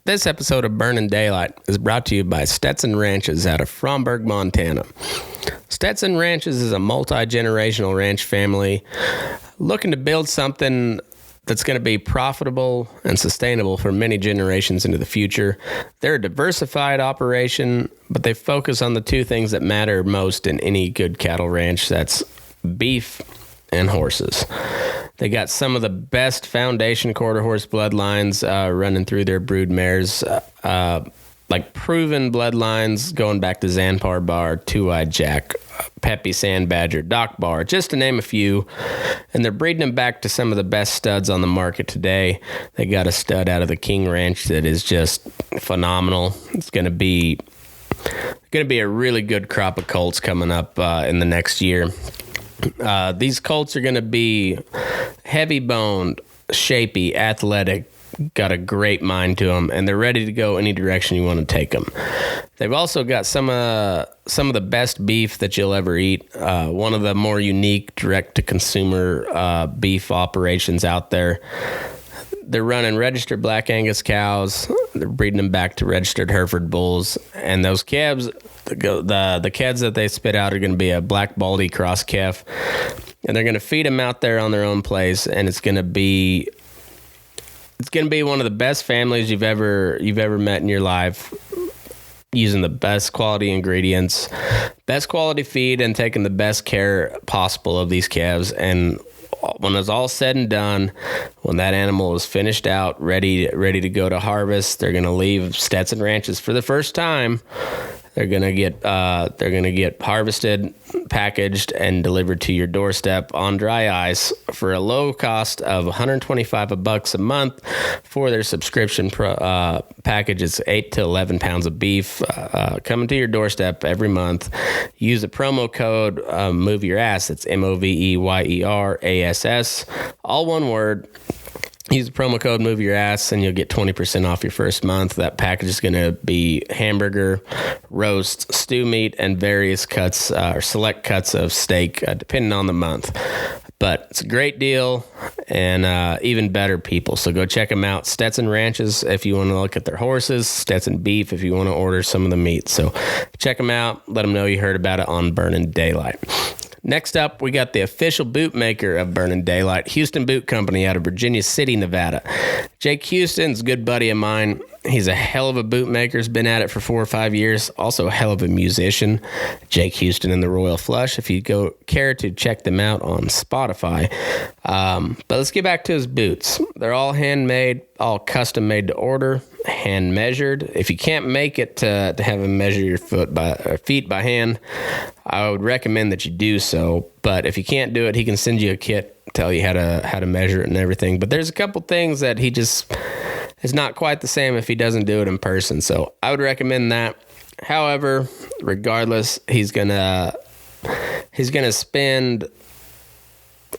This episode of Burnin' Daylight is brought to you by Stetson Ranches out of Fromberg, Montana. Stetson Ranches is a multi-generational ranch family looking to build something that's going to be profitable and sustainable for many generations into the future. They're a diversified operation, but they focus on the two things that matter most in any good cattle ranch. That's beef and horses. They got some of the best foundation quarter horse bloodlines running through their brood mares, like proven bloodlines going back to Zanpar Bar, Two-Eyed Jack, Peppy Sand Badger, Doc Bar, just to name a few. And they're breeding them back to some of the best studs on the market today. They got a stud out of the King Ranch that is just phenomenal. It's going to be a really good crop of colts coming up in the next year. These colts are going to be heavy boned, shapy, athletic, got a great mind to them, and they're ready to go any direction you want to take them. They've also got some of the best beef that you'll ever eat. One of the more unique direct-to-consumer beef operations out there. They're running registered Black Angus cows. They're breeding them back to registered Hereford bulls. And those calves, the calves that they spit out are going to be a Black Baldy cross calf. And they're going to feed them out there on their own place. And it's going to be one of the best families you've ever met in your life, using the best quality ingredients, best quality feed, and taking the best care possible of these calves. And when it's all said and done, when that animal is finished out, ready to go to harvest, they're going to leave Stetson Ranches for the first time. They're going to get harvested, packaged, and delivered to your doorstep on dry ice for a low cost of $125 a month for their subscription package. It's 8 to 11 pounds of beef coming to your doorstep every month. Use the promo code Move Your Ass. It's MOVEYERASS, all one word. Use the promo code Move Your Ass and you'll get 20% off your first month. That package is going to be hamburger, roast, stew meat, and various cuts or select cuts of steak, depending on the month. But it's a great deal and even better people. So go check them out. Stetson Ranches if you want to look at their horses. Stetson Beef if you want to order some of the meat. So check them out. Let them know you heard about it on Burnin' Daylight. Next up, we got the official boot maker of Burnin' Daylight, Houston Boot Company out of Virginia City, Nevada. Jake Houston's a good buddy of mine. He's a hell of a boot maker. He's been at it for 4 or 5 years. Also a hell of a musician. Jake Houston and the Royal Flush, if you care to check them out on Spotify. But let's get back to his boots. They're all handmade, all custom made to order, hand measured. If you can't make it to have him measure your feet by hand, I would recommend that you do so. But if you can't do it, he can send you a kit, tell you how to measure it and everything. But there's a couple things that he just is not quite the same if he doesn't do it in person. So I would recommend that. However, regardless, he's gonna spend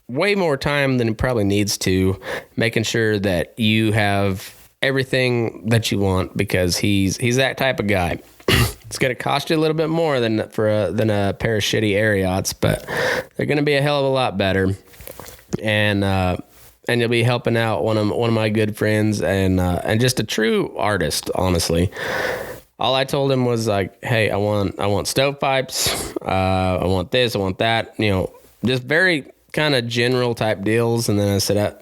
way more time than he probably needs to making sure that you have everything that you want, because he's that type of guy. It's going to cost you a little bit more than a pair of shitty Ariats, but they're going to be a hell of a lot better. And you'll be helping out one of my good friends and just a true artist, honestly. All I told him was like, hey, I want stovepipes. I want this, I want that, just very kind of general type deals. And then I said,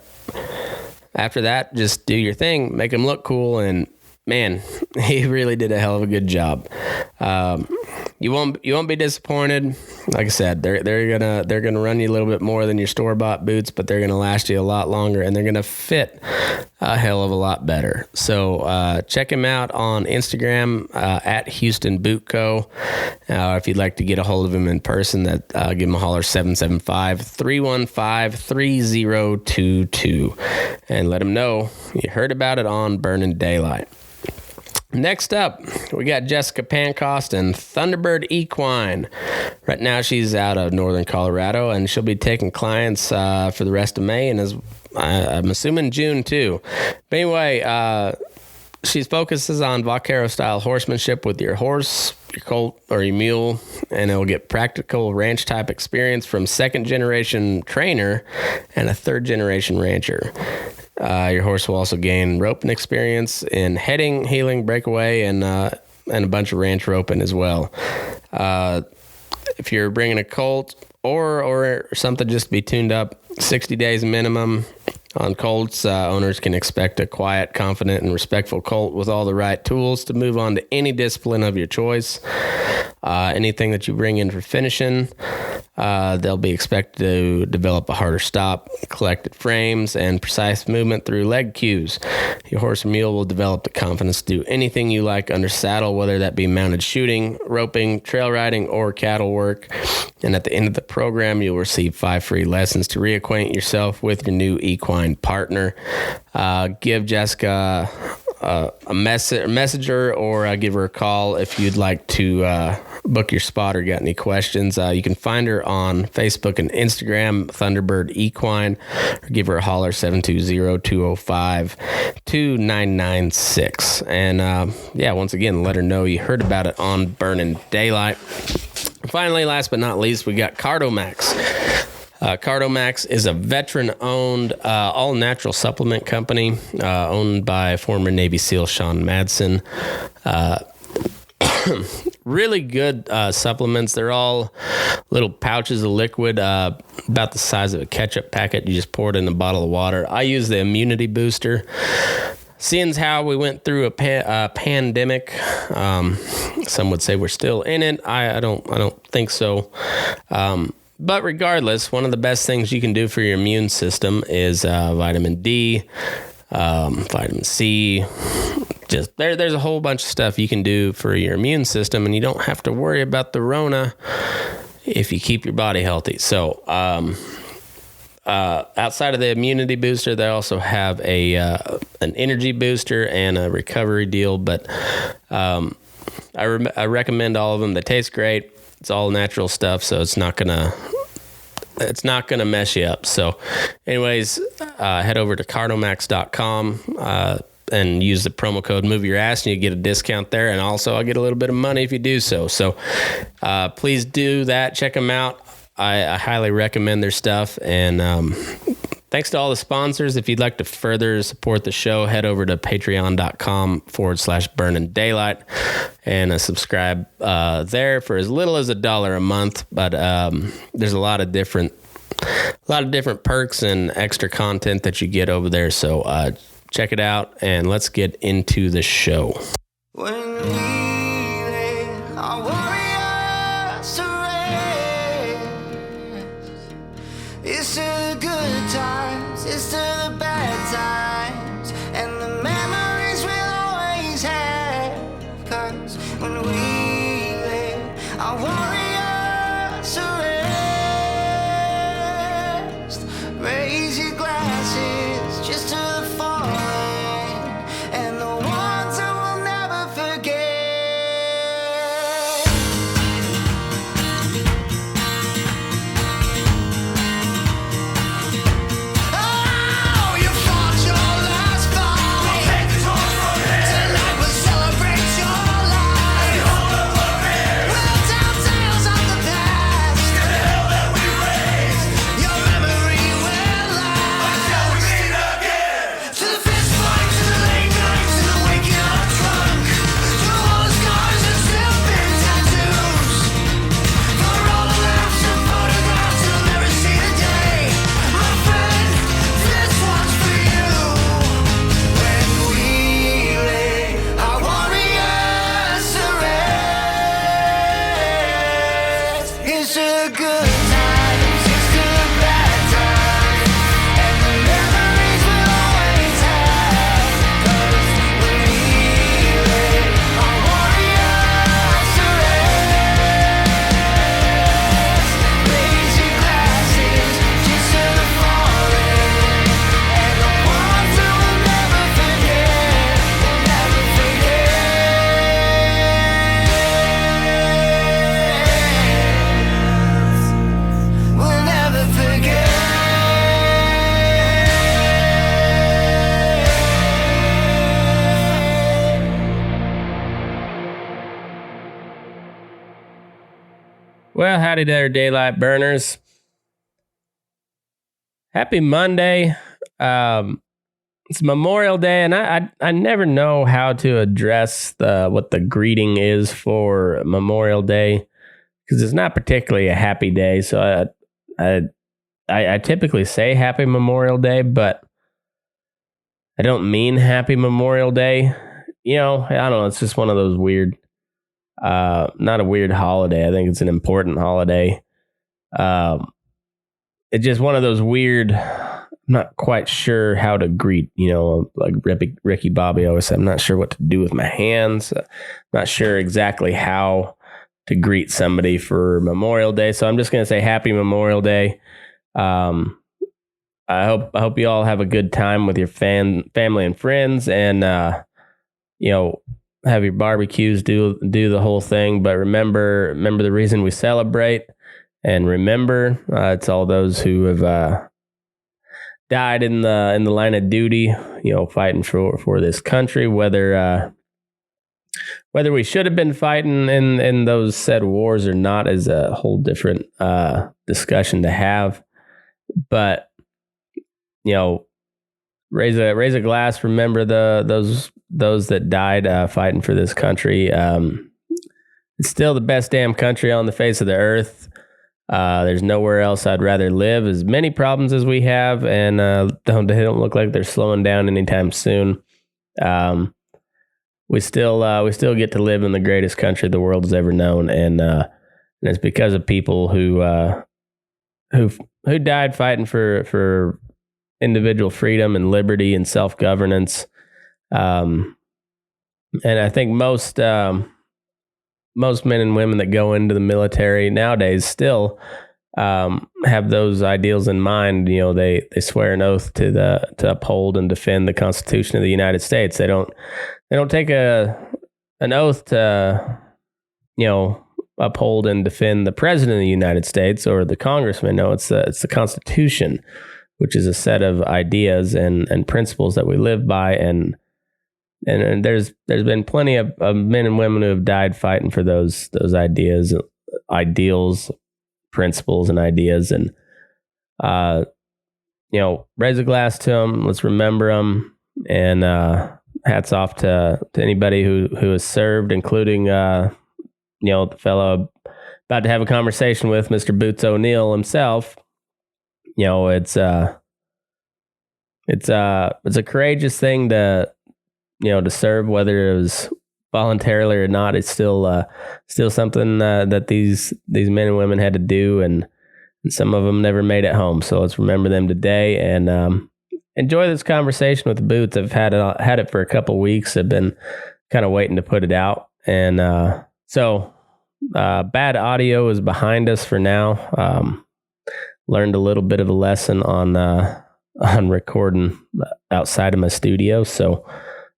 after that, just do your thing, make them look cool. And man, he really did a hell of a good job. You won't be disappointed. Like I said, they're gonna run you a little bit more than your store-bought boots, but they're gonna last you a lot longer and they're gonna fit a hell of a lot better. So check him out on Instagram at Houston Boot Co. If you'd like to get a hold of him in person, give him a holler 775-315-3022 and let him know you heard about it on Burnin' Daylight. Next up, we got Jessica Pancost and Thunderbird Equine. Right now, she's out of northern Colorado, and she'll be taking clients for the rest of May, and I'm assuming June too. But anyway, she focuses on vaquero-style horsemanship with your horse, your colt, or your mule, and it'll get practical ranch-type experience from second-generation trainer and a third-generation rancher. Your horse will also gain roping experience in heading, heeling, breakaway, and a bunch of ranch roping as well. If you're bringing a colt or something just to be tuned up, 60 days minimum. On colts, owners can expect a quiet, confident, and respectful colt with all the right tools to move on to any discipline of your choice. Anything that you bring in for finishing, they'll be expected to develop a harder stop, collected frames, and precise movement through leg cues. Your horse or mule will develop the confidence to do anything you like under saddle, whether that be mounted shooting, roping, trail riding, or cattle work. And at the end of the program, you'll receive 5 free lessons to reacquaint yourself with your new equine partner. Give Jessica a messenger or give her a call if you'd like to book your spot or got any questions. You can find her on Facebook and Instagram, Thunderbird Equine, or give her a holler, 720-205-2996. And once again, let her know you heard about it on Burnin Daylight. Finally, last but not least, we got Cardomax. Cardomax is a veteran-owned, all-natural supplement company owned by former Navy SEAL Sean Madsen. Really good supplements. They're all little pouches of liquid, about the size of a ketchup packet. You just pour it in a bottle of water. I use the immunity booster. Seeing how we went through a pandemic, some would say we're still in it. I don't think so. But regardless, one of the best things you can do for your immune system is vitamin D, vitamin C. Just there's a whole bunch of stuff you can do for your immune system, and you don't have to worry about the Rona if you keep your body healthy. So outside of the immunity booster, they also have an energy booster and a recovery deal. But I recommend all of them. They taste great. It's all natural stuff, so it's not gonna mess you up. So anyways, head over to cardomax.com and use the promo code Move Your Ass, and you get a discount there. And also I get a little bit of money if you do so. So please do that. Check them out. I highly recommend their stuff. And thanks to all the sponsors. If you'd like to further support the show, head over to patreon.com/Burnin Daylight and subscribe there for as little as $1 a month. But there's a lot of different perks and extra content that you get over there. So check it out, and let's get into the show. When we lay our warriors to rest, it's to the good times, it's to the bad times, and the memories we'll always have. 'Cause when we lay our warriors to rest, raise your glasses just to the fallen and the ones who will never forget. Oh, you fought your last fight. Take the torch from here. Tonight we'll celebrate your life. We'll tell tales of the past. The hell that we raised. Your memory will last. Until we meet again. To the fist fights, to the late nights, to the waking up drunk. To all the scars and still-been tattoos. For all the laughs and photographs you'll never see the day. My friend, this one's for you. When we lay our warriors to rest, it's to the good times, it's to the bad times, and the memories we'll always have. 'Cause when we lay our warriors to rest, raise your glasses just to the fallen and the ones who will never forget, will never forget, will never forget. Well, howdy there, Daylight Burners. Happy Monday. It's Memorial Day, and I never know how to address what the greeting is for Memorial Day, because it's not particularly a happy day. So I typically say Happy Memorial Day, but I don't mean Happy Memorial Day. You know, I don't know. It's just one of those weird, not a weird holiday. I think it's an important holiday. It's just one of those weird, I'm not quite sure how to greet, you know, like Ricky Bobby always said, I'm not sure what to do with my hands. Not sure exactly how to greet somebody for Memorial Day. So I'm just going to say Happy Memorial Day. I hope you all have a good time with your family and friends, and you know, have your barbecues, do the whole thing. But remember the reason we celebrate, and remember it's all those who have died in the line of duty, you know, fighting for this country. Whether we should have been fighting in those said wars or not is a whole different discussion to have. But you know, raise a glass. Remember those that died fighting for this country. It's still the best damn country on the face of the earth. There's nowhere else I'd rather live. As many problems as we have, and they don't look like they're slowing down anytime soon. We still get to live in the greatest country the world has ever known, and it's because of people who died fighting for individual freedom and liberty and self-governance. And I think most men and women that go into the military nowadays still have those ideals in mind. You know, they swear an oath to uphold and defend the Constitution of the United States. They don't take an oath to, you know, uphold and defend the President of the United States or the Congressman. No, it's the Constitution, which is a set of ideas and principles that we live by. And there's been plenty of men and women who have died fighting for those ideals, principles, and ideas. And you know, raise a glass to them. Let's remember them. And hats off to anybody who has served, including you know, the fellow about to have a conversation with, Mr. Boots O'Neill himself. You know, it's a courageous thing to serve, whether it was voluntarily or not. It's still something that these men and women had to do, and some of them never made it home. So let's remember them today, and enjoy this conversation with Boots. I've had it for a couple weeks. I've been kind of waiting to put it out, and so bad audio is behind us for now. Learned a little bit of a lesson on recording outside of my studio, so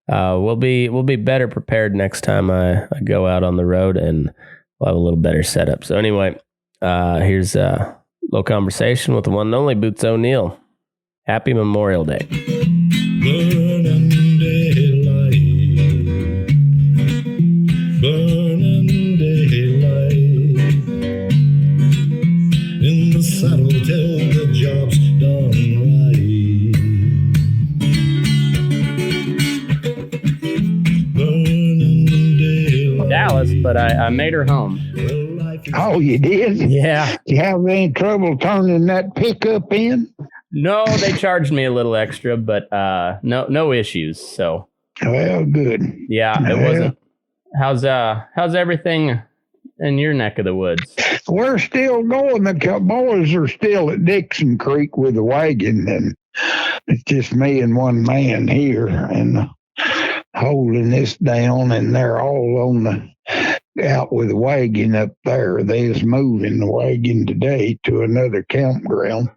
we'll be better prepared next time I go out on the road, and we'll have a little better setup. So anyway, here's a little conversation with the one and only Boots O'Neill. Happy Memorial Day. Burning daylight, burning daylight, in the saddle till the job's done right. Burning daylight. Dallas, but I made her home. Oh, you did? Yeah. You have any trouble turning that pickup in? No, they charged me a little extra, but no issues. So Well, good. yeah, it wasn't. How's everything in your neck of the woods? We're still going. The boys are still at Dixon Creek with the wagon, and it's just me and one man here and holding this down, and they're all on out with the wagon up there. They was moving the wagon today to another campground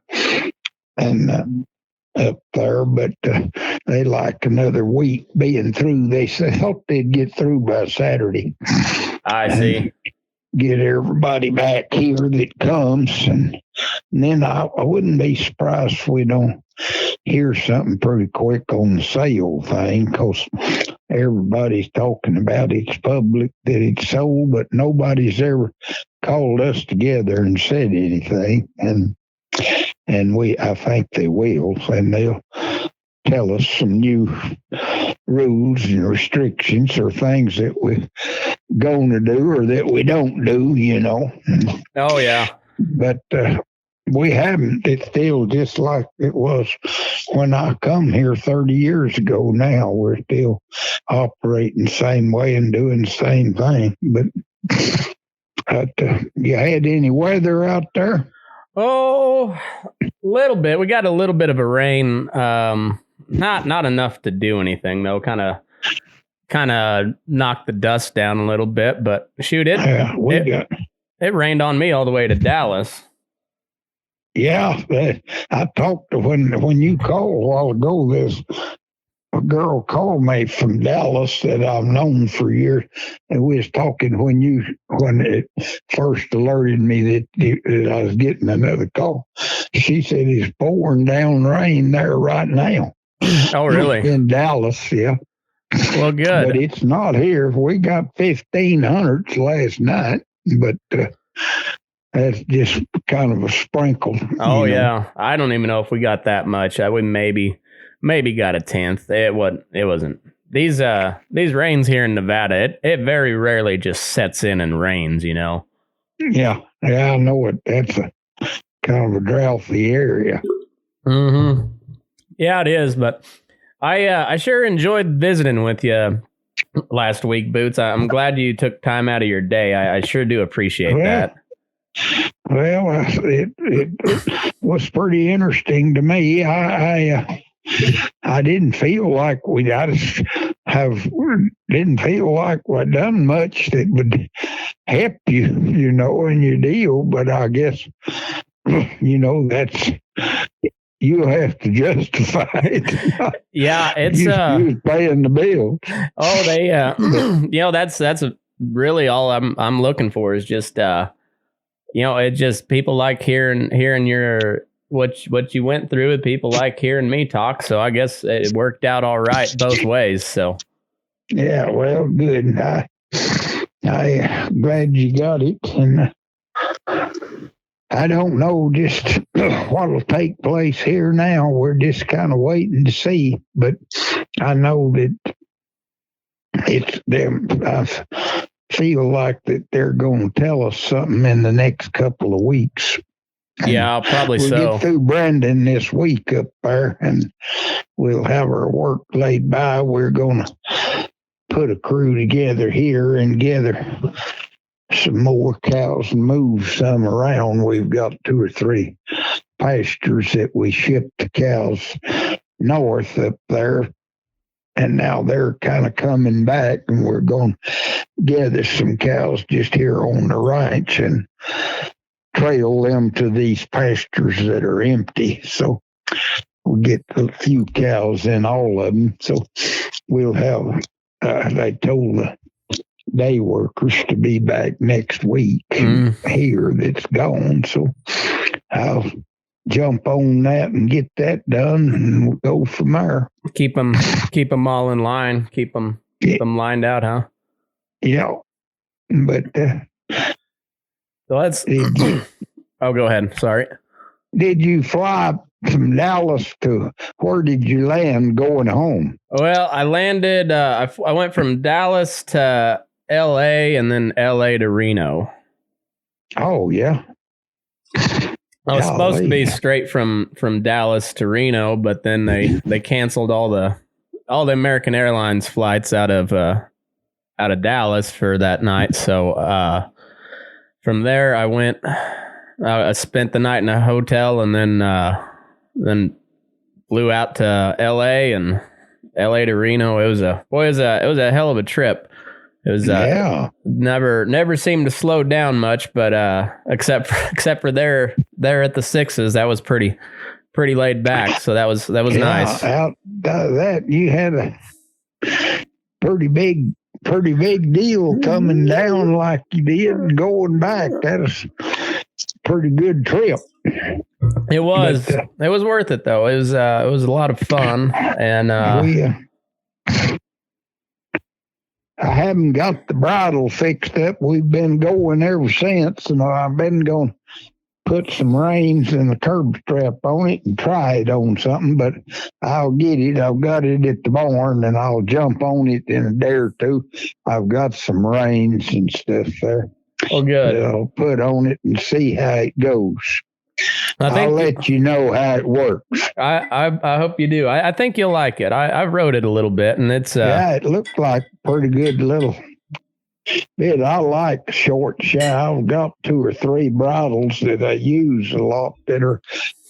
and up there, but they like another week being through. They said hope they'd get through by Saturday. I see. Get everybody back here that comes, and then I wouldn't be surprised if we don't hear something pretty quick on the sale thing, because everybody's talking about it's public that it's sold, but nobody's ever called us together and said anything, and I think they will, and they'll tell us some new rules and restrictions or things that we're going to do or that we don't do, Oh, yeah. But we haven't. It's still just like it was when I come here 30 years ago now. We're still operating the same way and doing the same thing. But you had any weather out there? Oh, a little bit. We got a little bit of a rain. Not enough to do anything though. Kind of knocked the dust down a little bit. But shoot, it rained on me all the way to Dallas. Yeah, I talked to when you called a while ago. There's a girl called me from Dallas that I've known for years, and we was talking when it first alerted me that I was getting another call. She said it's pouring down rain there right now. Oh, really? In Dallas, yeah. Well, good. But it's not here. We got 1,500 last night, but that's just kind of a sprinkle. Oh, yeah. I don't even know if we got that much. We maybe got a tenth. It wasn't. These rains here in Nevada, it very rarely just sets in and rains, Yeah, I know it. That's a kind of a drouthy area. Mm-hmm. Yeah, it is. But I sure enjoyed visiting with you last week, Boots. I'm glad you took time out of your day. I sure do appreciate that. Well, it was pretty interesting to me. I didn't feel like didn't feel like we'd done much that would help you, in your deal. But I guess, that's, you have to justify it. Yeah, it's you paying the bill. Oh, they that's really all I'm looking for is just it's just people like hearing your what you went through, and people like hearing me talk. So I guess it worked out all right both ways. So yeah, well, good. I glad you got it, and I don't know just what'll take place here now. We're just kind of waiting to see, but I know that it's them. I feel like that they're going to tell us something in the next couple of weeks. Yeah, probably we'll so. Get through Brandon this week up there, and we'll have our work laid by. We're going to put a crew together here and gather some more cows and move some around. We've got 2 or 3 pastures that we ship the cows north up there, and now they're kind of coming back, and we're going to gather some cows just here on the ranch and trail them to these pastures that are empty. So we'll get a few cows in all of them. So we'll have, they told the day workers to be back next week here that's gone. So I'll jump on that and get that done, and we'll go from there. Keep them all in line. Keep them lined out, huh? Yeah. But so let's. Oh, go ahead. Sorry. Did you fly from Dallas to where did you land going home? Well, I landed. I went from Dallas to L.A. and then L.A. to Reno. Oh yeah. I was supposed to be straight from Dallas to Reno, but then they canceled all the American Airlines flights out of Dallas for that night. So from there, I went. I spent the night in a hotel, and then flew out to L.A. and L.A. to Reno. It was a hell of a trip. It was never seemed to slow down much, but except for there at the Sixes, that was pretty laid back. So that was nice. Out that you had a pretty big deal coming down like you did and going back. That was a pretty good trip. It was. But, it was worth it though. It was a lot of fun, and I haven't got the bridle fixed up. We've been going ever since, and I've been going to put some reins and a curb strap on it and try it on something, but I'll get it. I've got it at the barn and I'll jump on it in a day or two. I've got some reins and stuff there. Oh, good. That I'll put on it and see how it goes. I'll let you know how it works. I hope you do. I think you'll like it. I rode it a little bit, and it's Yeah, it looked like pretty good little bit. I like short shank. I've got 2 or 3 bridles that I use a lot that are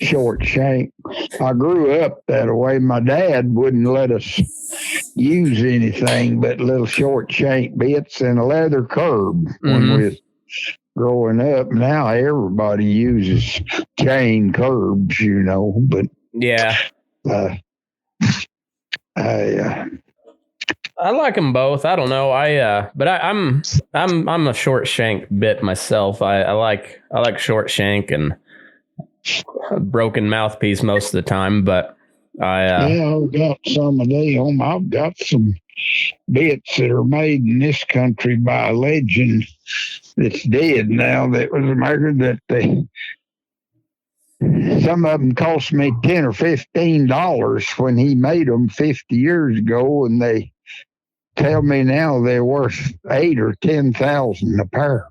short shank. I grew up that way. My dad wouldn't let us use anything but little short shank bits and a leather curb when we was growing up. Now everybody uses chain curbs, you know, but yeah. I like them both. I don't know. I'm a short shank bit myself. I like short shank and a broken mouthpiece most of the time, but I've got some of them. I've got some bits that are made in this country by a legend that's dead now that was American that some of them cost me $10 or $15 when he made them 50 years ago, and they tell me now they're worth 8 or 10,000 a pair.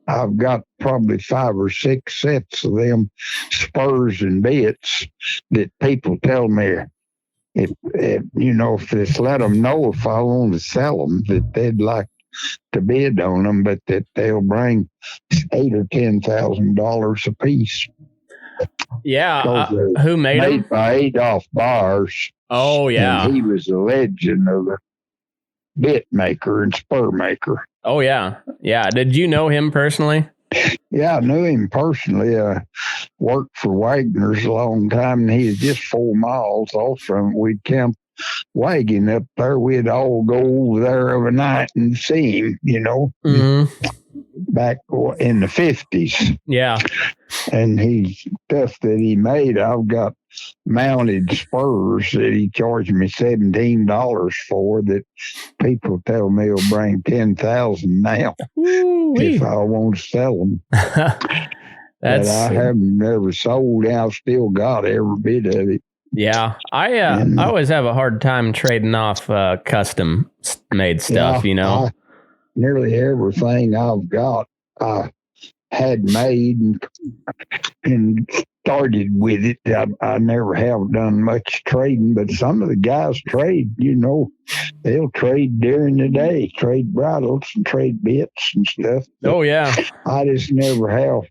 I've got probably 5 or 6 sets of them spurs and bits that people tell me if just let them know if I want to sell them that they'd like to bid on them, but that they'll bring $8 or $10,000 a piece. Yeah, who made them? Made by Adolph Bars. Oh yeah, and he was a legend of a bit maker and spur maker. Oh yeah. Did you know him personally? Yeah, I knew him personally. Worked for Wagner's a long time, and he was just 4 miles off from it. We'd camp wagon up there. We'd all go over there of a night and see him, you know, back in the 50s. Yeah. And stuff that he made, I've got mounted spurs that he charged me $17 for that people tell me will bring $10,000 now. Ooh-wee. If I want to sell them. But I haven't never sold. I've still got every bit of it. Yeah, I always have a hard time trading off custom made stuff. You know, nearly everything I've got, I had made and started with it. I never have done much trading, but some of the guys trade. You know, they'll trade during the day, trade bridles and trade bits and stuff. Oh yeah, I just never have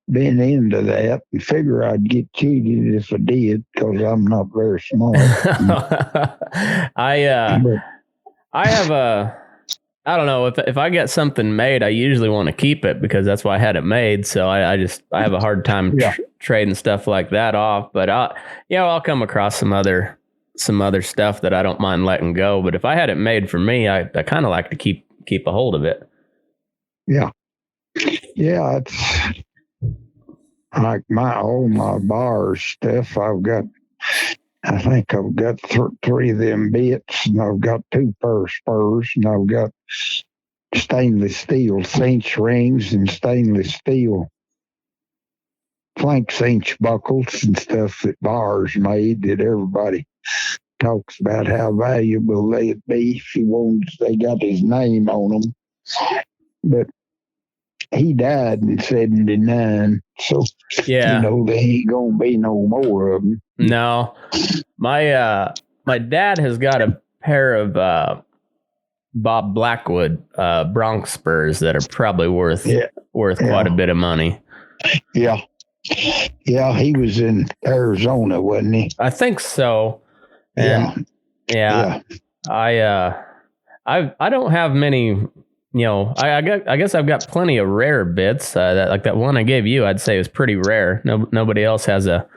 been into that and figure I'd get cheated if I did because I'm not very smart. I don't know if I get something made, I usually want to keep it because that's why I had it made. So I have a hard time trading stuff like that off, but I'll come across some other stuff that I don't mind letting go. But if I had it made for me, I kind of like to keep a hold of it. Yeah. Yeah. It's like all my bars stuff. I think I've got 3 of them bits, and I've got 2 pair of spurs, and I've got stainless steel cinch rings and stainless steel flank cinch buckles and stuff that bars made that everybody talks about how valuable they'd be if he wants. They got his name on them. But he died in 79, so they ain't gonna be no more of them. No, my dad has got a pair of Bob Blackwood Bronx spurs that are probably worth quite a bit of money. Yeah, he was in Arizona, wasn't he? I think so. And I don't have many. You know, I guess I've got plenty of rare bits. That one I gave you, I'd say is pretty rare. Nobody else has a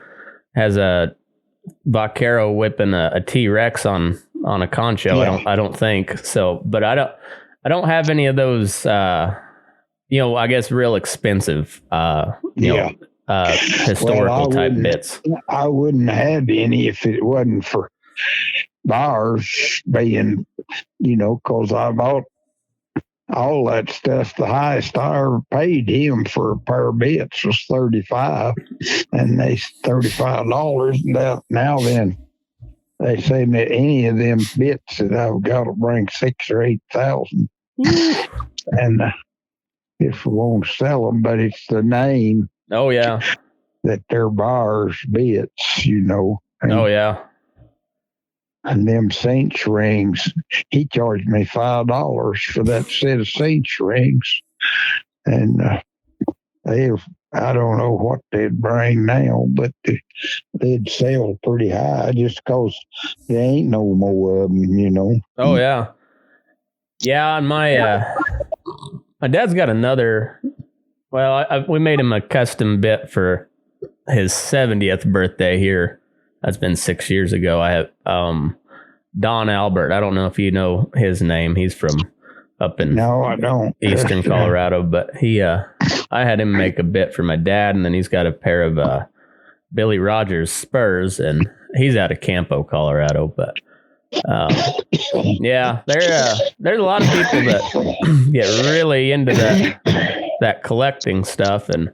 Vaquero whipping a T-Rex on a concho. Yeah. I don't think so. But I don't have any of those. I guess real expensive. Historical type bits. I wouldn't have any if it wasn't for bars being, because all that stuff. The highest I ever paid him for a pair of bits was $35, and they $35. Now then, they say that any of them bits that I've got will bring 6,000 or 8,000, and if we won't sell them, but it's the name Oh yeah. that they're buyers bits, And, Oh yeah. And them cinch rings, he charged me $5 for that set of cinch rings, and I don't know what they'd bring now, but they'd sell pretty high just because there ain't no more of them, Oh yeah. Yeah, and my dad's got another. Well, we made him a custom bit for his 70th birthday here. That's been 6 years ago. I have Don Albert. I don't know if you know his name. He's from up in No, I don't. eastern Colorado, but I had him make a bit for my dad, and then he's got a pair of Billy Rogers Spurs, and he's out of Campo, Colorado. But yeah, there's a lot of people that get really into that collecting stuff, and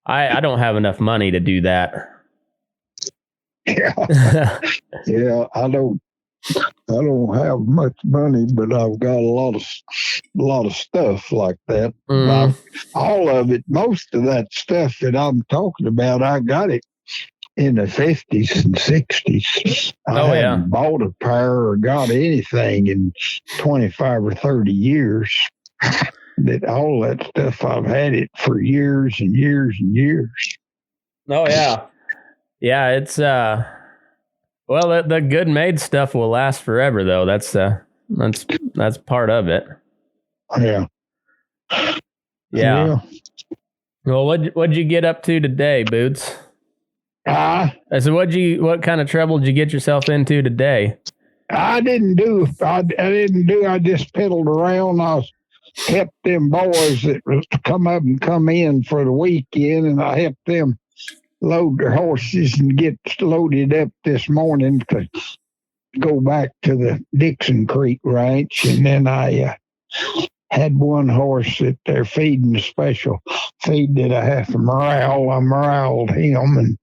I don't have enough money to do that. Yeah, I don't have much money, but I've got a lot of stuff like that. All of it, most of that stuff that I'm talking about, I got it in the 50s and 60s. I haven't bought a pair or got anything in 25 or 30 years. All that stuff, I've had it for years and years and years. Oh yeah. Yeah, it's well, the good made stuff will last forever though. That's part of it. Yeah. Yeah. Well, what'd you get up to today, Boots? I said, what kind of trouble did you get yourself into today? I just piddled around. I helped them boys that was to come up and come in for the weekend, and I helped them load their horses and get loaded up this morning to go back to the Dixon Creek Ranch. And then I had one horse that they're feeding a special feed that I have to morale. I moraled him and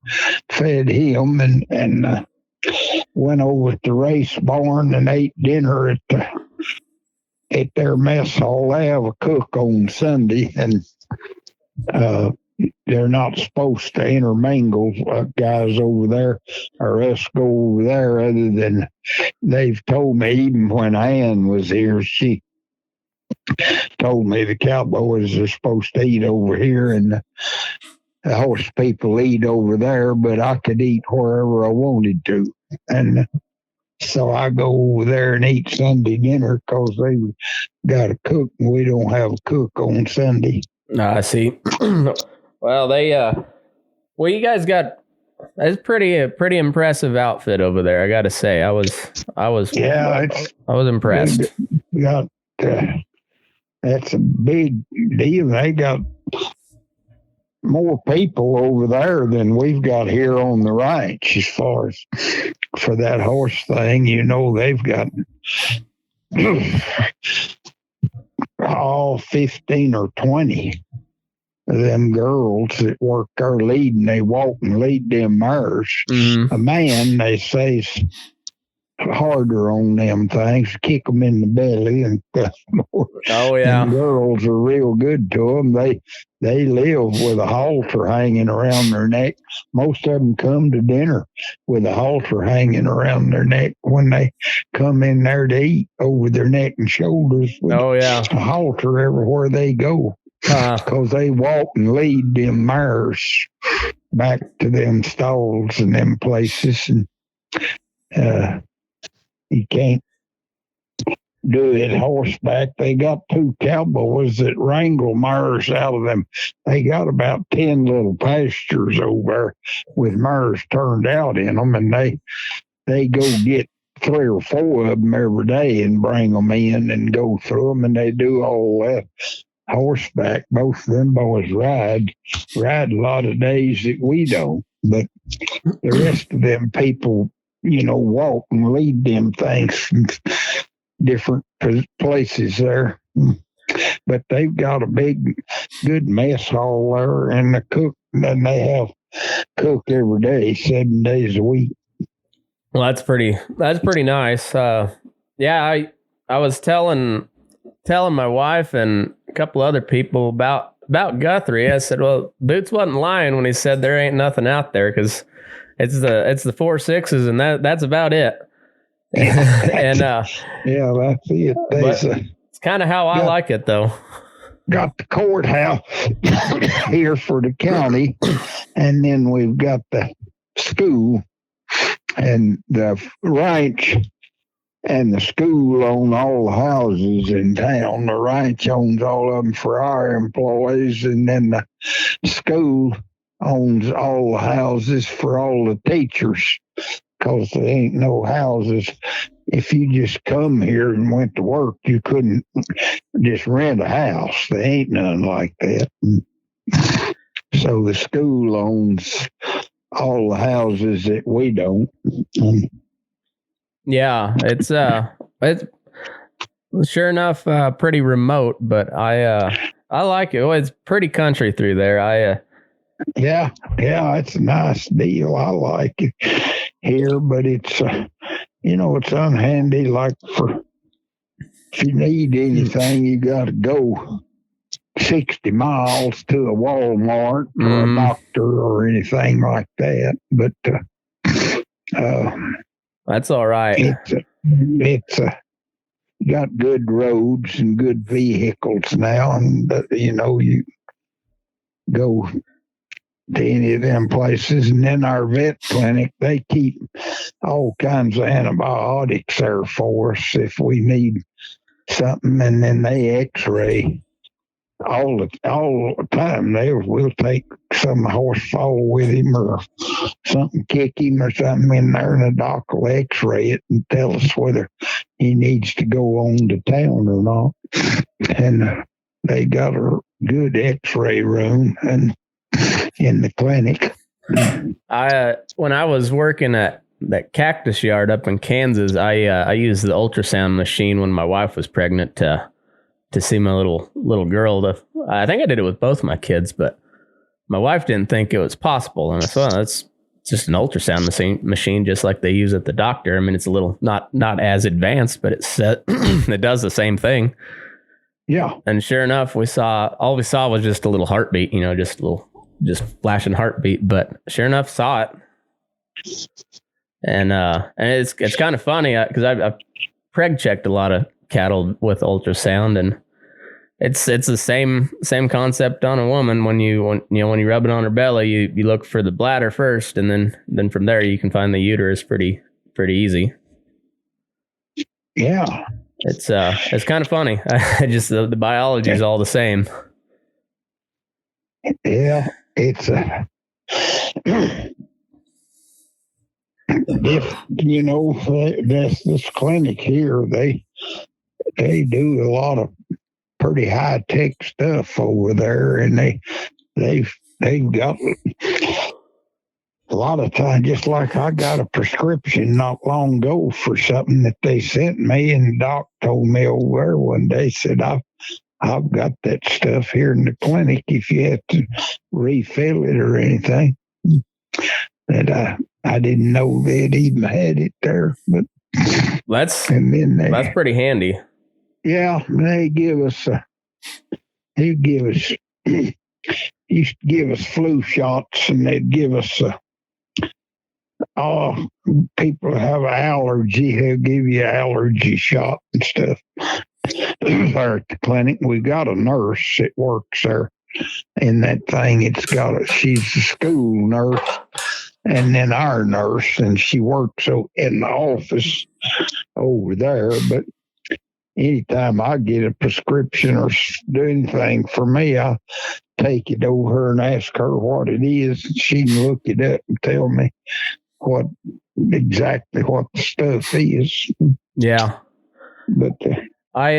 fed him, and went over to the race barn and ate dinner at their mess hall. They have a cook on Sunday, and they're not supposed to intermingle guys over there or us go over there, other than they've told me, even when Ann was here, she told me the cowboys are supposed to eat over here and the horse people eat over there, but I could eat wherever I wanted to. And so I go over there and eat Sunday dinner because they got a cook and we don't have a cook on Sunday. I see. Well, you guys got, it's pretty impressive outfit over there. I got to say, I was impressed. That's a big deal. They got more people over there than we've got here on the ranch as far as for that horse thing. They've got all 15 or 20 of them girls that work there leading. They walk and lead them mares. Mm-hmm. A man, they say, is harder on them things, kick them in the belly and stuff more. Oh yeah. And girls are real good to them. They live with a halter hanging around their neck. Most of them come to dinner with a halter hanging around their neck when they come in there to eat, over their neck and shoulders with a halter everywhere they go. Because they walk and lead them mares back to them stalls and them places, and you can't do it horseback. They got 2 cowboys that wrangle mares out of them. They got about 10 little pastures over there with mares turned out in them, and they go get 3 or 4 of them every day and bring them in and go through them, and they do all that horseback. Both of them boys ride a lot of days that we don't, but the rest of them people, walk and lead them things from different places there. But they've got a good mess hall there, and the cook, and they have cook every day, 7 days a week. Well, that's pretty nice. Yeah, I was telling my wife and a couple other people about Guthrie. I said, well, Boots wasn't lying when he said there ain't nothing out there, because it's the 4 6s, and that's about it. And yeah, that's it. It's kind of how I like it, though. Got the courthouse here for the county, and then we've got the school and the ranch, and the school own all the houses in town. The ranch owns all of them for our employees, and then the school owns all the houses for all the teachers, because there ain't no houses. If you just come here and went to work, you couldn't just rent a house. There ain't none like that. So the school owns all the houses that we don't. Yeah, it's sure enough pretty remote, but I like it. Well, it's pretty country through there. Yeah, it's a nice deal. I like it here, but it's it's unhandy. Like, if you need anything, you got to go 60 miles to a Walmart or a doctor or anything like that. But that's all right. It's got good roads and good vehicles now, and you go to any of them places. And then our vet clinic, they keep all kinds of antibiotics there for us if we need something, and then they x-ray all the time. We'll take some horse fall with him or something, kick him or something in there, and the doc will x-ray it and tell us whether he needs to go on to town or not. And they got a good x-ray room and in the clinic. When I was working at that cactus yard up in Kansas, I used the ultrasound machine when my wife was pregnant to see my little girl. I think I did it with both my kids, but my wife didn't think it was possible. And I thought, that's just an ultrasound machine, just like they use at the doctor. I mean, it's a little not as advanced, but it does the same thing. Yeah. And sure enough, all we saw was just a little heartbeat, just flashing heartbeat. But sure enough, saw it. And it's kind of funny because I've preg checked a lot of cattle with ultrasound, and it's the same concept on a woman. When you rub it on her belly, you look for the bladder first, and then from there you can find the uterus pretty easy. Yeah, it's kind of funny. Just the biology is all the same. Yeah, it's this clinic here, they do a lot of pretty high tech stuff over there, and they've got a lot of time. Just like I got a prescription not long ago for something that they sent me, and the doc told me over there one day, said, I've got that stuff here in the clinic if you have to refill it or anything. That I didn't know they'd even had it there, but that's pretty handy. Yeah, they used to give us flu shots, and they'd give us people have an allergy, they'll give you an allergy shot and stuff. There at the clinic, we got a nurse that works there in that thing. She's a school nurse, and then our nurse, and she works in the office over there. But anytime I get a prescription or do anything for me, I take it over and ask her what it is. She can look it up and tell me exactly what the stuff is. Yeah. But I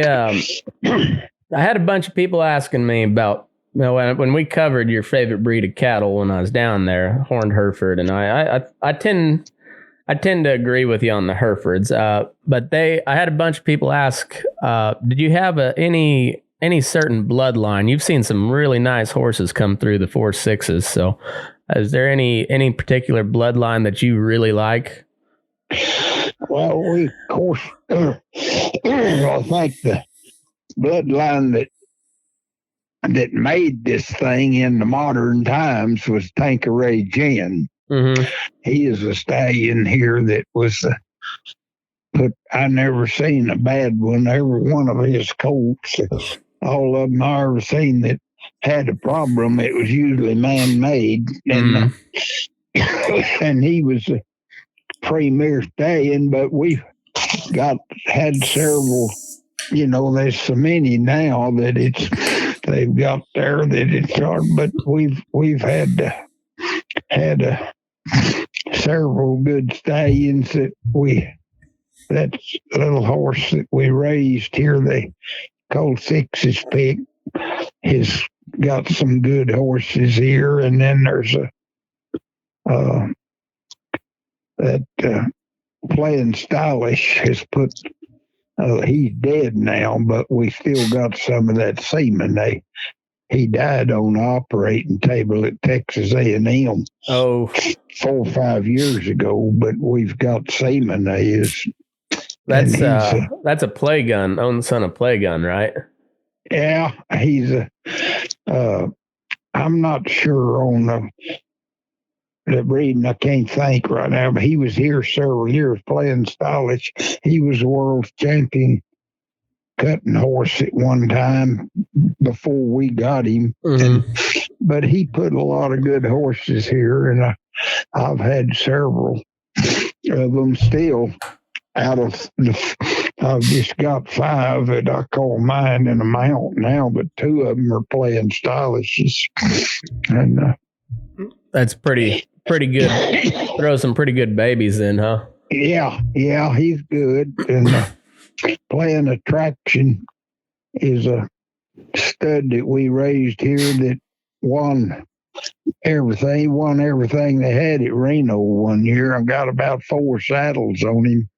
had a bunch of people asking me about, when we covered your favorite breed of cattle when I was down there, horned Hereford, and I tend to agree with you on the Herefords. But I had a bunch of people ask, did you have any any certain bloodline? You've seen some really nice horses come through the 4-6s. So, is there any particular bloodline that you really like? Well, we, of course, I think the bloodline that made this thing in the modern times was Tanqueray Gin. Mm-hmm. He is a stallion here that was I never seen a bad one. Every one of his colts, all of them I ever seen that had a problem, it was usually man-made. And and he was a premier stallion, but we've had several, there's so many now that they've got there that it's hard, but we've had several good stallions that little horse that we raised here, they called Six's Pick, has got some good horses here. And then there's that Playing Stylish has put, he's dead now, but we still got some of that semen. He died on the operating table at Texas A&M. Oh, 4 or 5 years ago, but we've got semen. that's a play gun, own son of play gun, right? Yeah, he's I'm not sure on the breeding. I can't think right now, but he was here several years Playing Stylish. He was the world champion cutting horse at one time before we got him. But he put a lot of good horses here, and I've had several of them still. I've just got 5 that I call mine in a mount now, but 2 of them are Playing Stylishes. And that's pretty good. Throw some pretty good babies in, huh? Yeah, he's good. And Playing Attraction is a stud that we raised here that won everything they had at Reno one year. I got about 4 saddles on him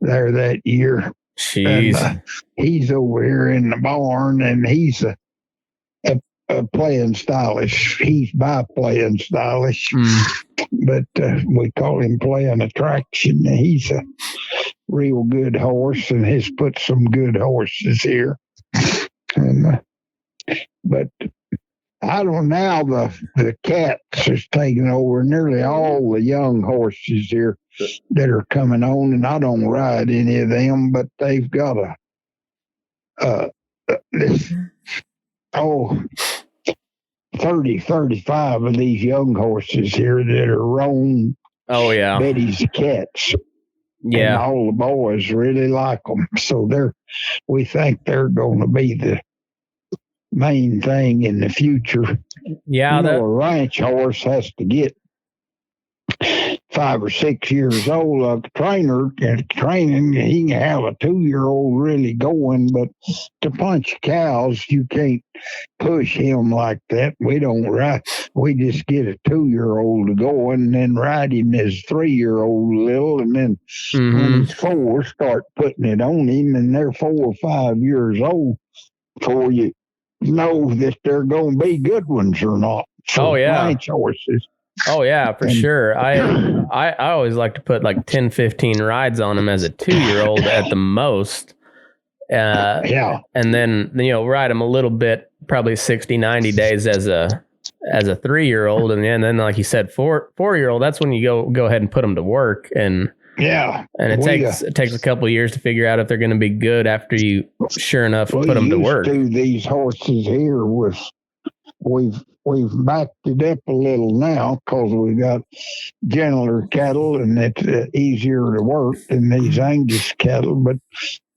there that year. Jeez. And he's over here in the barn, and he's a Playing Stylish. He's by Playing Stylish, but we call him Playing Attraction. He's a real good horse and has put some good horses here. And but I don't know, the cats is taking over nearly all the young horses here that are coming on, and I don't ride any of them, but they've got this 35 of these young horses here that are Roan Betty's cats. Yeah. And all the boys really like them. So we think they're going to be the main thing in the future. Yeah. A ranch horse has to get 5 or 6 years old. A trainer and training, he can have a 2-year-old really going, but to punch cows, you can't push him like that. We don't ride. We just get a 2-year-old to go and then ride him as 3-year-old little, and then when he's 4, start putting it on him, and they're 4 or 5 years old before you know that they're going to be good ones or not. So ranch horses. Oh yeah, for sure. I always like to put like 10, 15 rides on them as a 2-year-old at the most. And then, ride them a little bit, probably 60, 90 days as a 3-year-old. And then, like you said, 4-year-old, that's when you go ahead and put them to work. And it takes a couple of years to figure out if they're going to be good after you, sure enough, put them to work. These horses here we've backed it up a little now because we got gentler cattle and it's easier to work than these Angus cattle. But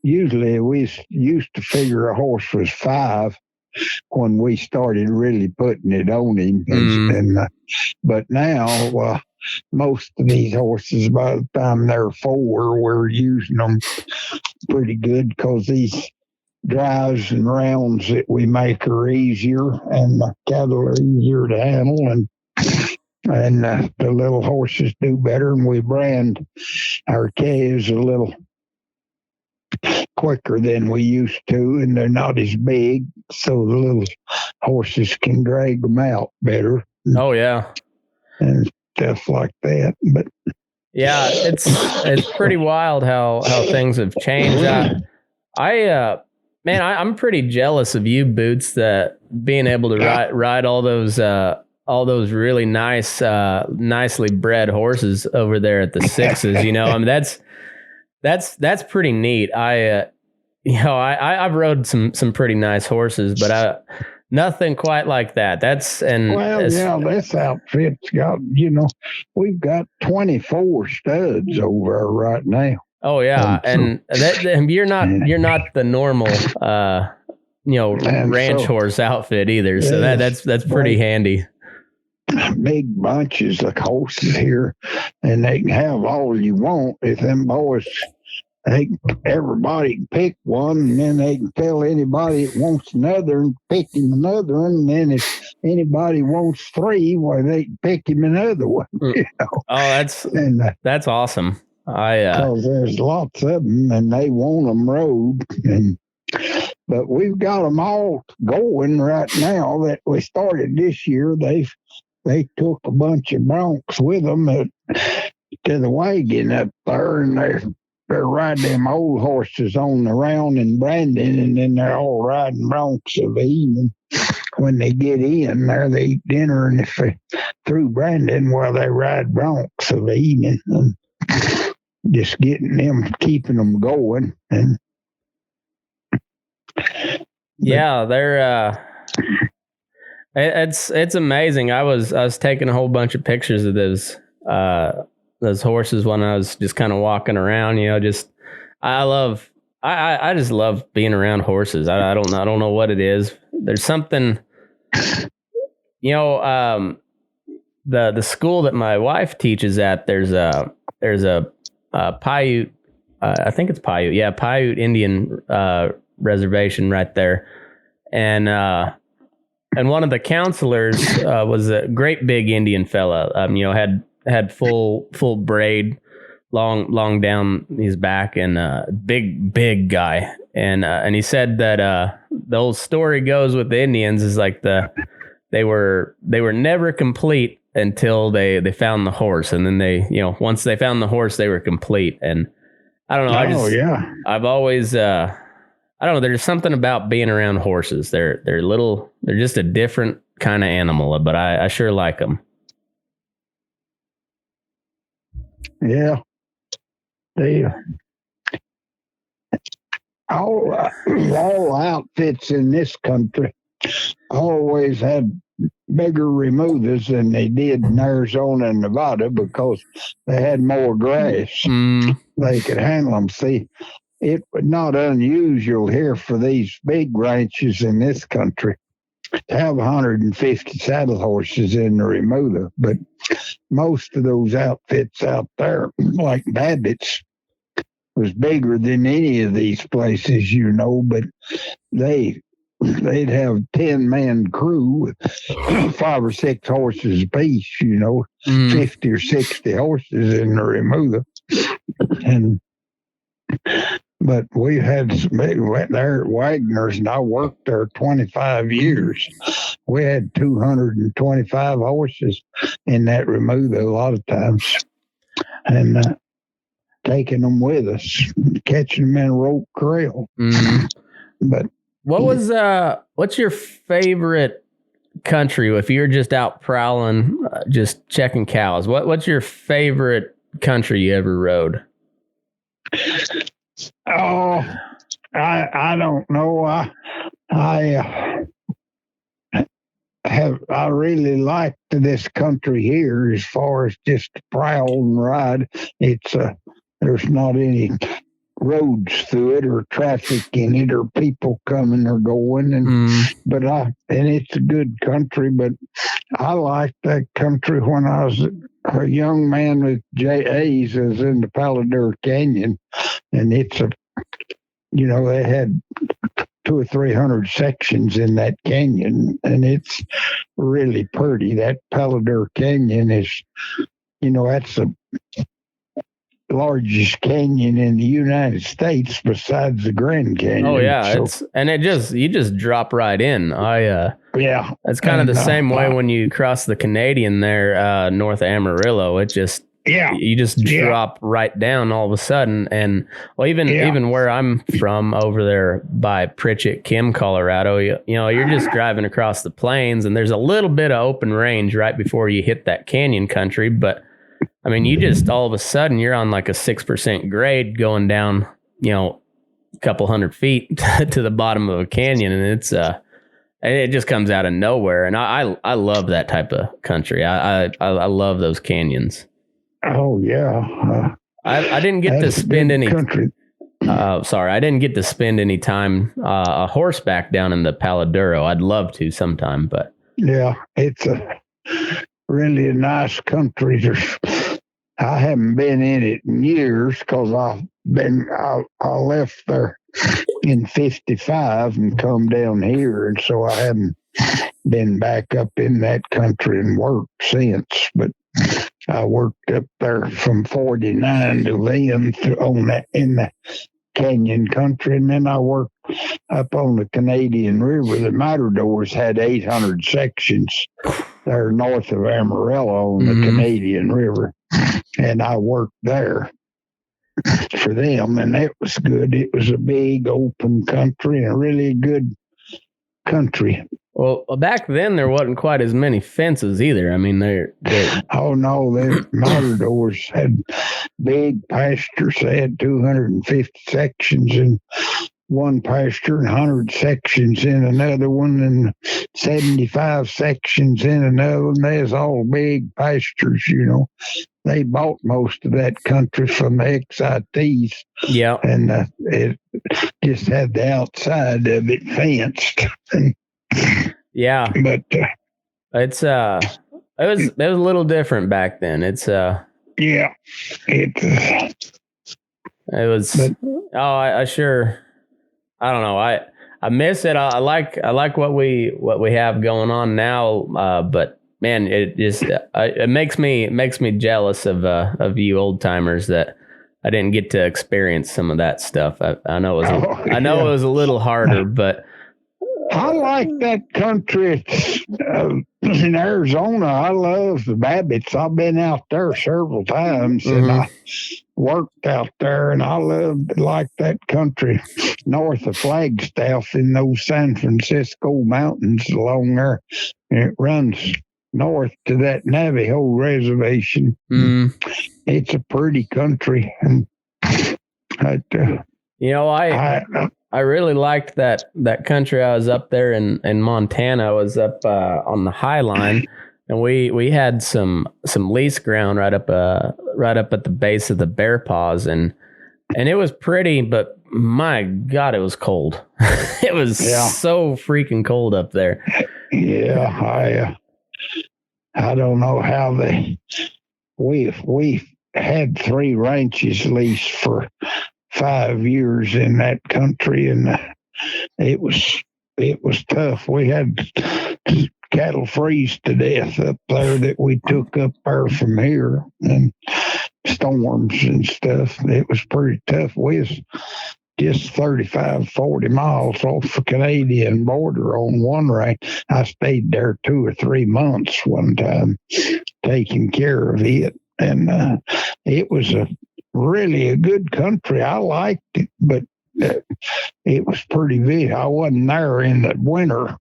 usually we used to figure a horse was 5 when we started really putting it on him. But now most of these horses, by the time they're 4, we're using them pretty good because these drives and rounds that we make are easier, and the cattle are easier to handle, and the little horses do better, and we brand our calves a little quicker than we used to, and they're not as big, so the little horses can drag them out better Oh yeah. and stuff like that. But Yeah, it's pretty wild how things have changed. I'm pretty jealous of you, Boots, that being able to ride all those really nice, nicely bred horses over there at the Sixes. You know, I mean that's pretty neat. I've rode some pretty nice horses, but nothing quite like that. This outfit's got, we've got 24 studs over there right now. Oh yeah, and you're not the normal ranch horse outfit either. So that's pretty handy. Big bunches of horses here, and they can have all you want. If them boys, everybody can pick one, and then they can tell anybody that wants another and pick him another one. And then if anybody wants three, well, they can pick him another one. Oh, that's awesome. Because there's lots of them, and they want them rode. But we've got them all going right now. That we started this year. They took a bunch of broncs with them to the wagon up there, and they're riding them old horses on the round in Brandon, and then they're all riding broncs of the evening. When they get in there, they eat dinner, and if they through Brandon, well, they ride broncs of the evening, and just keeping them going. And yeah, they're it's amazing. I was taking a whole bunch of pictures of those horses when I was just kind of walking around. I just love being around horses. I don't know what it is. There's something, the school that my wife teaches at. There's a Paiute, I think it's Paiute. Yeah, Paiute Indian reservation right there, and one of the counselors was a great big Indian fella. Had full braid, long down his back, and big guy. And he said that the old story goes with the Indians is like they were never complete until they found the horse, and then once they found the horse, they were complete. And I don't know. I've always I don't know. There's something about being around horses. They're just a different kind of animal, but I sure like them. Yeah. They all outfits in this country always had bigger removers than they did in Arizona and Nevada because they had more grass. They could handle them. See, it was not unusual here for these big ranches in this country to have 150 saddle horses in the remover, but most of those outfits out there, like Babbitt's, was bigger than any of these places, but they'd have 10-man crew with 5 or 6 horses apiece, 50 or 60 horses in the remover. But we had went there at Wagner's, and I worked there 25 years. We had 225 horses in that remover a lot of times, and taking them with us, catching them in a rope corral. But what's your favorite country if you're just out prowling, just checking cows? What's your favorite country you ever rode? Oh, I don't know. I really like this country here as far as just to prowl and ride. It's there's not any roads through it or traffic in it or people coming or going, and it's a good country. But I liked that country when I was a young man with JAs. Was in the Palo Canyon, and it's they had 200 or 300 sections in that canyon, and it's really pretty. That Palo Canyon is, that's largest canyon in the United States besides the Grand Canyon. Oh yeah, So, you just drop right in. yeah. It's kind of And, the same way when you cross the Canadian there, north of Amarillo. It just you just drop right down all of a sudden. And well, even where I'm from over there by Pritchett, Kim, Colorado, you know, you're just driving across the plains and there's a little bit of open range right before you hit that canyon country. But I mean, you just all of a sudden you're on like a 6% grade going down, you know, a couple hundred feet to the bottom of a canyon. And it just comes out of nowhere. And I love that type of country. I love those canyons. Oh yeah. I didn't get to spend any country. I didn't get to spend any time a horseback down in the Paladuro. I'd love to sometime, but Yeah, it's a really nice country. I haven't been in it in years because I left there in '55 and come down here, and so I haven't been back up in that country and worked since. But I worked up there from '49 to then in the Canyon country, and then I worked up on the Canadian River. The Matadors had 800 sections there north of Amarillo on the Canadian River, and I worked there for them, and it was good. It was a big open country and a really good country. well, back then there wasn't quite as many fences either. I mean, they're Oh no, the Matadors had big pastures. They had 250 sections in one pasture and 100 sections in another one and 75 sections in another one. There's all big pastures, you know. They bought most of that country from the XITs. yeah. And it just had the outside of it fenced. Yeah. But It's it was a little different back then. It's yeah, it was I sure I don't know. I miss it. I like what we have going on now, but man, it just it makes me jealous of you old timers that I didn't get to experience some of that stuff. I know it was a little harder, but I like that country in Arizona. I love the Babbitts. I've been out there several times, and I worked out there, and I like that country north of Flagstaff in those San Francisco mountains along there. And it runs north to that Navajo reservation. It's a pretty country, and you know, I really liked that country. I was up there in Montana. I was up on the High Line, and we had some lease ground right up at the base of the Bear Paws, and it was pretty, but my God, it was cold. It was so freaking cold up there. Yeah, I don't know how we had 3 ranches leased for 5 years in that country, and it was tough. We had cattle freeze to death up there that we took up there from here, and storms and stuff. It was pretty tough. We was just 35, 40 miles off the Canadian border on one ranch. I stayed there 2 or 3 months one time taking care of it, and it was really a good country. I liked it, but it was pretty big. I wasn't there in the winter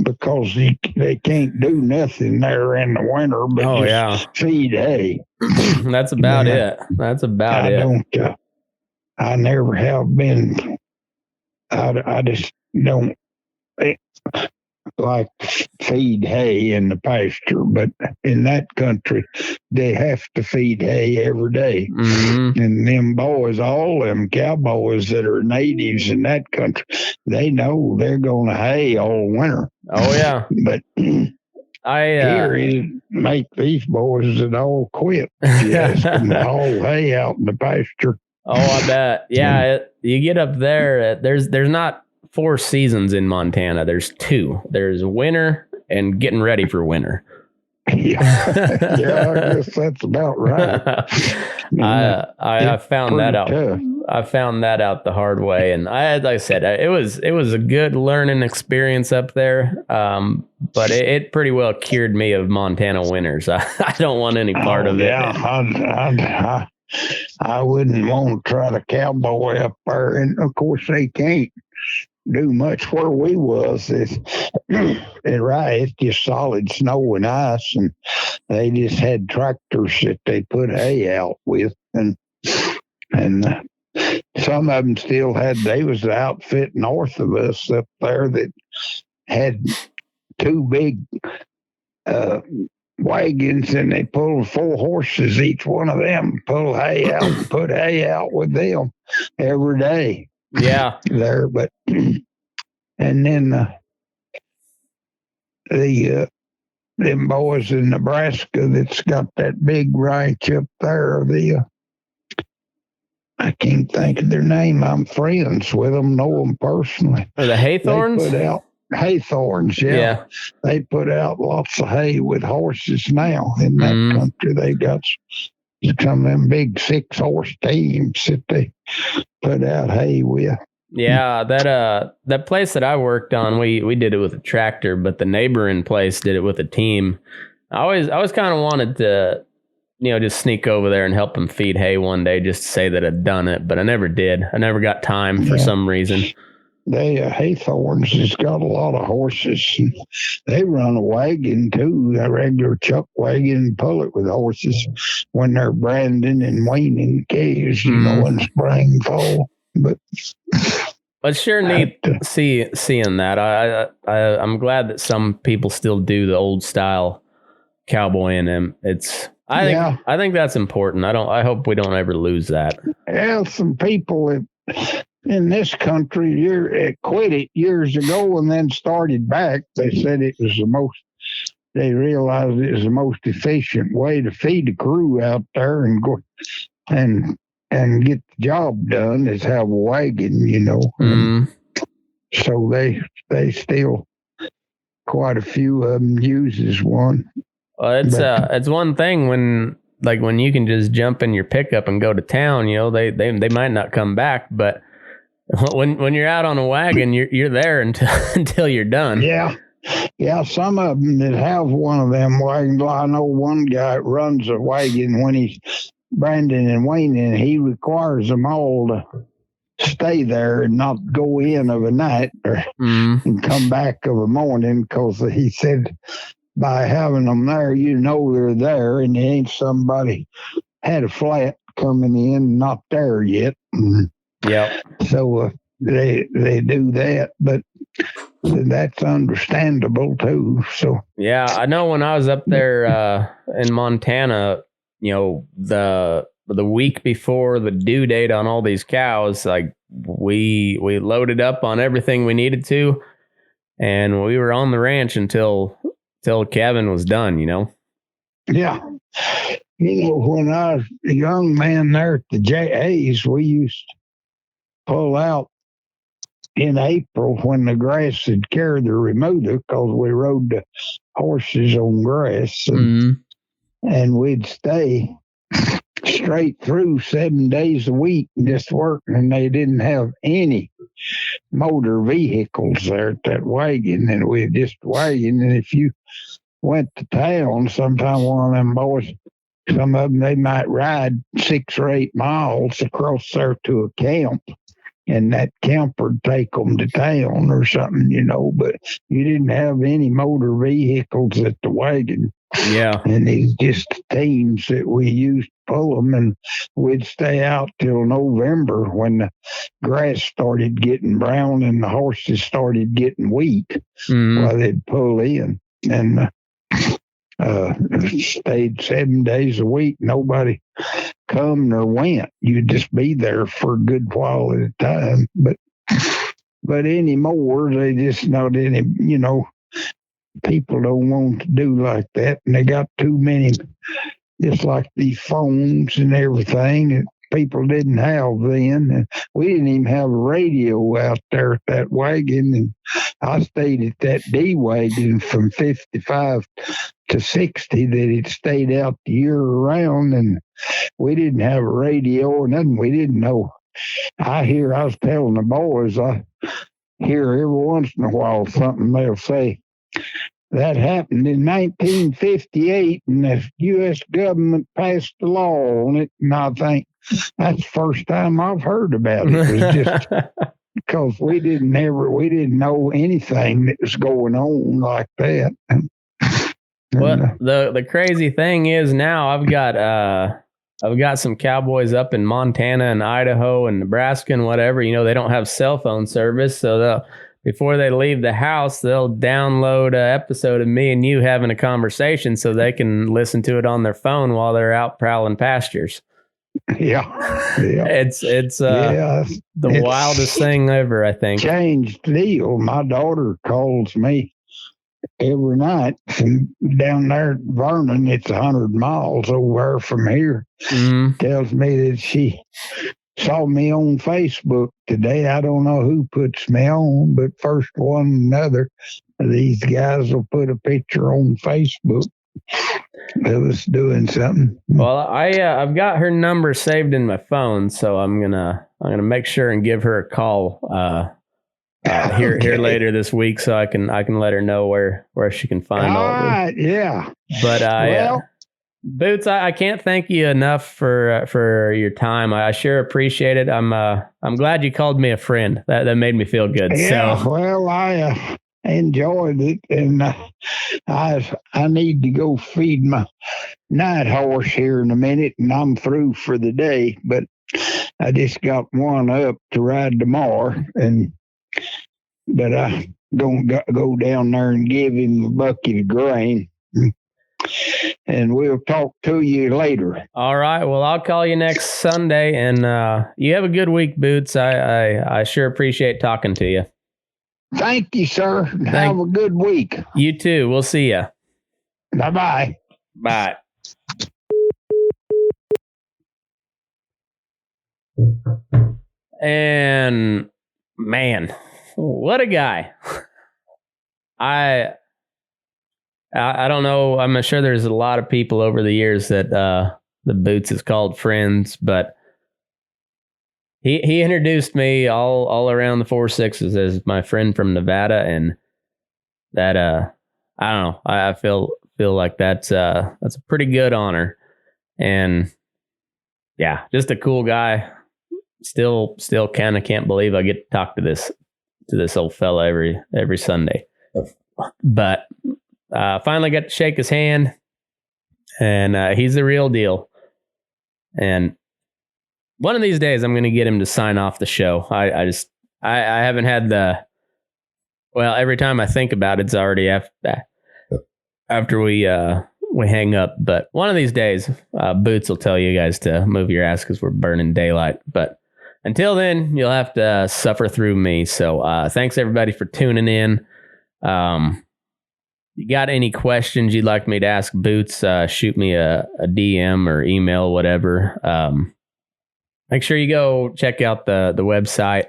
because they can't do nothing there in the winter but just feed hay. That's about it. That's about it. I never have been. I just don't like feed hay in the pasture, but in that country they have to feed hay every day. And them boys, all them cowboys that are natives in that country, they know they're going to hay all winter. Oh yeah. But here you make these boys that all quit. Yes, and all hay out in the pasture. Oh, I bet. Yeah, you get up there. There's not 4 seasons in Montana. There's 2. There's winter and getting ready for winter. Yeah, yeah, I guess that's about right. I found that pretty out. tough. I found that out the hard way, and like I said, it was a good learning experience up there. But it pretty well cured me of Montana winters. I don't want any part of it. I wouldn't want to try to cowboy up there, and of course they can't do much where we was. It's just solid snow and ice, and they just had tractors that they put hay out with, and some of them still had. They was the outfit north of us up there that had two big wagons, and they pulled 4 horses, each one of them pull hay out and put hay out with them every day. Yeah, There, but and then them boys in Nebraska that's got that big ranch up there, I can't think of their name. I'm friends with them, know them personally. or the Haythorns. They put out Haythorns, yeah. They put out lots of hay with horses now in that country. They got some of them big 6-horse teams that they put out hay with. Yeah, that place that I worked on, we did it with a tractor, but the neighboring place did it with a team. I always kind of wanted to, just sneak over there and help them feed hay one day, just to say that I'd done it, but I never did. I never got time for some reason. They Haythorns has got a lot of horses. They run a wagon too, a regular chuck wagon, and pull it with horses when they're branding and weaning calves, in spring, fall. But sure neat seeing that. I'm glad that some people still do the old style cowboying them. I think that's important. I hope we don't ever lose that. Yeah, some people in this country quit it years ago and then started back. They said it was they realized it was the most efficient way to feed the crew out there and go and get the job done is have a wagon, So they still, quite a few of them uses one. Well, it's one thing when you can just jump in your pickup and go to town, they might not come back, but when you're out on a wagon, you're there until you're done. Yeah, some of them that have one of them wagons. I know one guy that runs a wagon when he's branding and weaning. He requires them all to stay there and not go in of a night and come back of a morning, because he said by having them there, they're there, and there ain't somebody had a flat coming in not there yet. Yeah. So they do that, but that's understandable too. So yeah, I know when I was up there in Montana, the week before the due date on all these cows, we loaded up on everything we needed to, and we were on the ranch until Kevin was done. Yeah. When I was a young man there at the JAs, we used to pull out in April when the grass had carried the remuda, because we rode the horses on grass, and we'd stay straight through 7 days a week just working, and they didn't have any motor vehicles there at that wagon, and we just wagon. And if you went to town, sometime one of them boys, some of them, they might ride 6 or 8 miles across there to a camp, and that camper would take them to town or something, but you didn't have any motor vehicles at the wagon. Yeah. And it's just teams that we used to pull them, and we'd stay out till November when the grass started getting brown and the horses started getting weak while they'd pull in. And stayed 7 days a week. Nobody come nor went. You'd just be there for a good while at a time. But anymore, they just not any, people don't want to do like that. And they got too many, just like these phones and everything that people didn't have then. And we didn't even have a radio out there at that wagon. And I stayed at that D wagon from 55 to 60 that it stayed out the year around, and we didn't have a radio or nothing. We didn't know. I was telling the boys, I hear every once in a while something they'll say. That happened in 1958, and the U.S. government passed a law on it. And I think that's the first time I've heard about it. It was just because we didn't know anything that was going on like that. Well, the crazy thing is now I've got some cowboys up in Montana and Idaho and Nebraska and whatever. They don't have cell phone service, so before they leave the house, they'll download an episode of me and you having a conversation so they can listen to it on their phone while they're out prowling pastures. Yeah. It's the wildest thing ever, I think. Changed deal. My daughter calls me every night from down there at Burnin. It's 100 miles over from here. Mm-hmm. Tells me that she saw me on Facebook today. I don't know who puts me on, but first one another of these guys will put a picture on Facebook of us doing something. Well, I've got her number saved in my phone, so I'm gonna make sure and give her a call here later this week, so I can let her know where she can find all of it. Yeah. But Boots, I can't thank you enough for your time. I sure appreciate it. I'm glad you called me a friend. That made me feel good. Yeah, so. Well, I enjoyed it, and I need to go feed my night horse here in a minute, and I'm through for the day. But I just got one up to ride tomorrow, but I don't go down there and give him a bucket of grain. And we'll talk to you later. All right. Well, I'll call you next Sunday, and you have a good week, Boots. I sure appreciate talking to you. Thank you, sir. Have a good week. You too. We'll see you. Bye-bye. Bye. And man, what a guy. I don't know. I'm sure there's a lot of people over the years that the Boots is called friends, but he introduced me all around the 4-6s as my friend from Nevada, and that I don't know. I feel like that's a pretty good honor, and yeah, just a cool guy. Still kind of can't believe I get to talk to this old fella every Sunday, but. Finally got to shake his hand, and he's the real deal. And one of these days, I'm going to get him to sign off the show. I haven't had every time I think about it, it's already after we hang up. But one of these days, Boots will tell you guys to move your ass because we're burning daylight. But until then, you'll have to suffer through me. So thanks everybody for tuning in. You got any questions you'd like me to ask Boots, shoot me a DM or email, whatever. Make sure you go check out the website,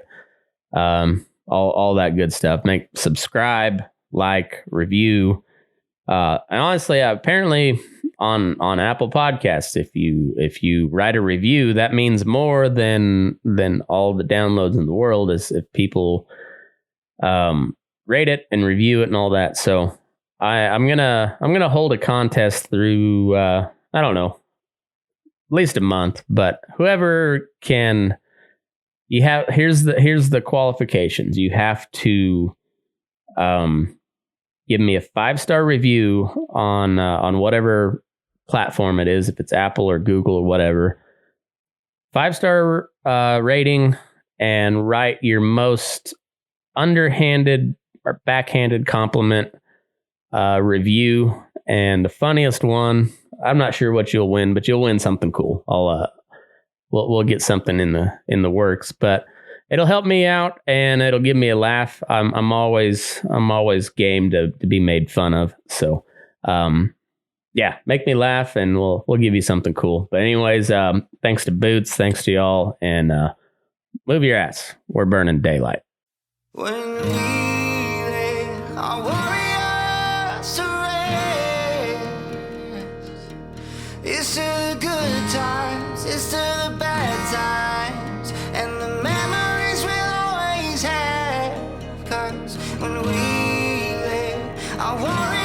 all that good stuff. Subscribe, like, review. And honestly, apparently on Apple Podcasts, if you write a review, that means more than all the downloads in the world, is if people rate it and review it and all that. So I'm gonna hold a contest through I don't know, at least a month, but whoever can, here's the qualifications. You have to give me a 5-star review on whatever platform it is, if it's Apple or Google or whatever. 5-star rating, and write your most underhanded or backhanded compliment review, and the funniest one. I'm not sure what you'll win, but you'll win something cool. We'll get something in the works, but it'll help me out and it'll give me a laugh. I'm always game to be made fun of. So yeah, make me laugh and we'll give you something cool. But anyways, thanks to Boots, thanks to y'all, and move your ass. We're burning daylight. When we lay I worry